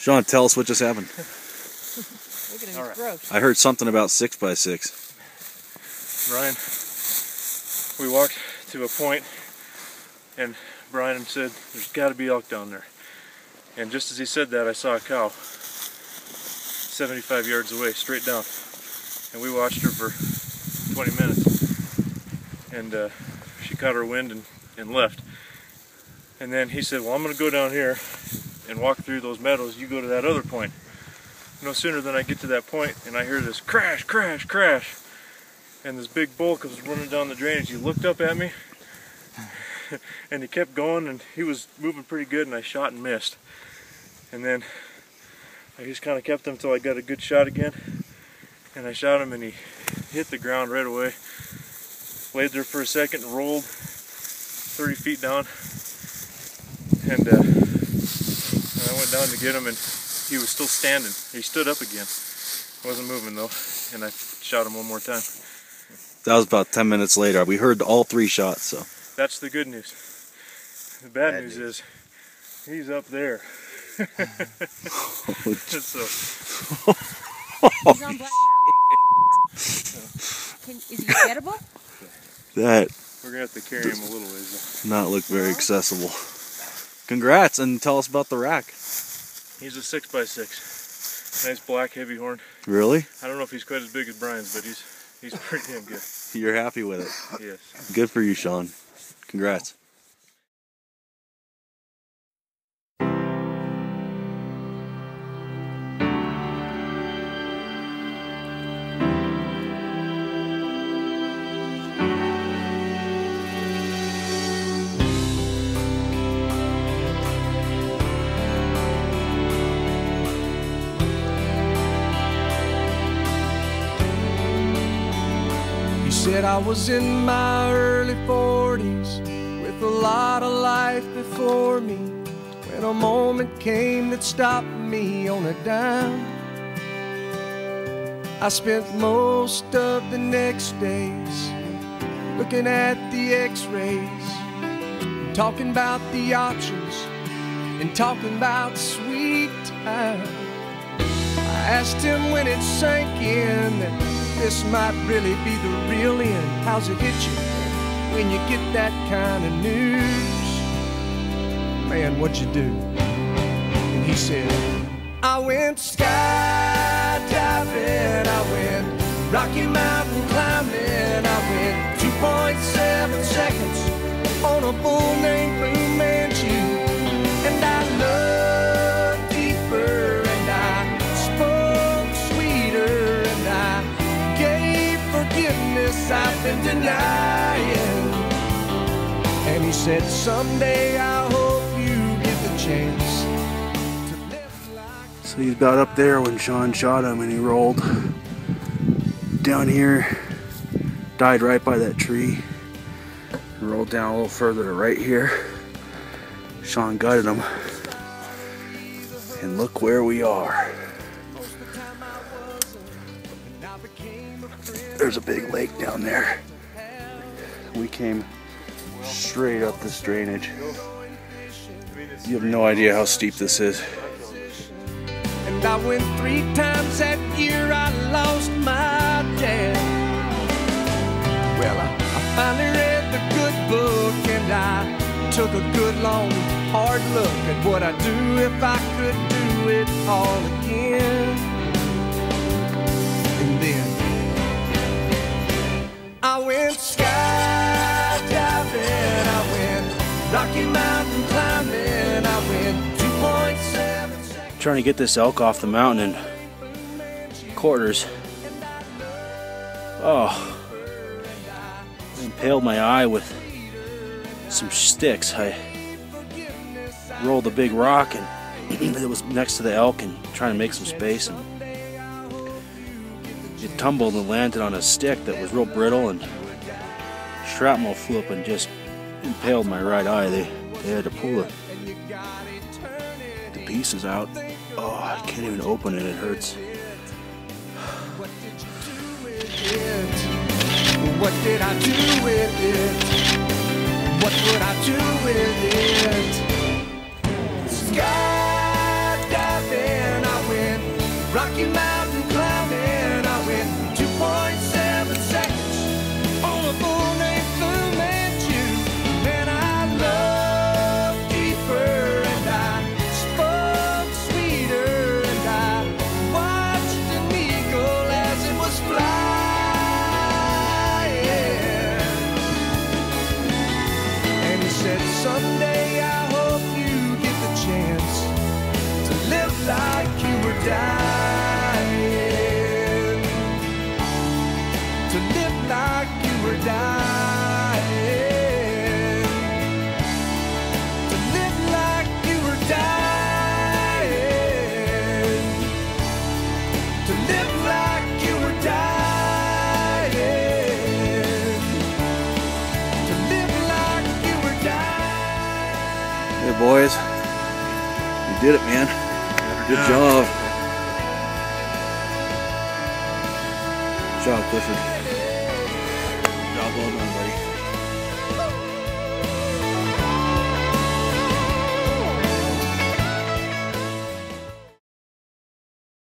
Sean, tell us what just happened. Look at him, he's gross. I heard something about 6x6. Brian, we walked to a point and Brian said, there's got to be elk down there. And just as he said that, I saw a cow 75 yards away, straight down. And we watched her for 20 minutes. And she caught her wind and left. And then he said, well, I'm going to go down here and walk through those meadows. You go to that other point. No sooner than I get to that point and I hear this crash, crash, crash. And this big bull comes running down the drainage. He looked up at me and he kept going, and he was moving pretty good, and I shot and missed. And then I just kind of kept him until I got a good shot again. And I shot him and he hit the ground right away. Laid there for a second and rolled 30 feet down. And I went down to get him and he was still standing. He stood up again. Wasn't moving though. And I shot him one more time. That was about 10 minutes later. We heard all 3 shots, so. That's the good news. The bad news is he's up there. So. He's on Black Mountain. Is he gettable? That We're going to have to carry him a little ways. not look very accessible. Congrats, and tell us about the rack. He's a 6x6. Nice black heavy horn. Really? I don't know if he's quite as big as Brian's, but he's pretty damn good. You're happy with it? Yes. Good for you, Sean. Congrats. Said I was in my early 40s with a lot of life before me, when a moment came that stopped me on a dime. I spent most of the next days looking at the x-rays, talking about the options and talking about sweet time. I asked him when it sank in that this might really be the real end. How's it hit you when you get that kind of news? Man, what'd you do? And he said, I went skydiving, I went Rocky Mountain climbing, I went 2.7 seconds on a bull named Blue Manchu. And I looked deeper and I spoke sweeter and I gave forgiveness I've been denying. And he said, someday I hope you get the chance to live like. So he's about up there when Sean shot him, and he rolled down here, died right by that tree, and rolled down a little further to right here. Sean gutted him, and look where we are. There's a big lake down there. We came straight up this drainage. You have no idea how steep this is. And I went 3 times that year, I lost my dad. Well, I finally read the good book and I took a good long hard look at what I'd do if I could do it all again. And then I went skydiving, I went Rocky Mountain climbing, I went 2.7 seconds. Trying to get this elk off the mountain in quarters. Oh, I impaled my eye with some sticks. I rolled a big rock and it was next to the elk and trying to make some space, and it tumbled and landed on a stick that was real brittle, and shrapnel flew up and just impaled my right eye. They had to pull the pieces out. Oh, I can't even open it, it hurts. What did I do with it? What would I do with it? Skydiving, Rocky Mountain climbing. I went 2.7 seconds on a bull named Fu Manchu. Man, I loved deeper and I spoke sweeter and I watched an eagle as it was flying. And he said, someday I hope you get the chance to live like you were dying, to live like you were dying, to live like you were dying, to live like you were dying, to live like you were dying. Hey boys, you did it, man. Good job. Good job, Clifford. Job well done, buddy.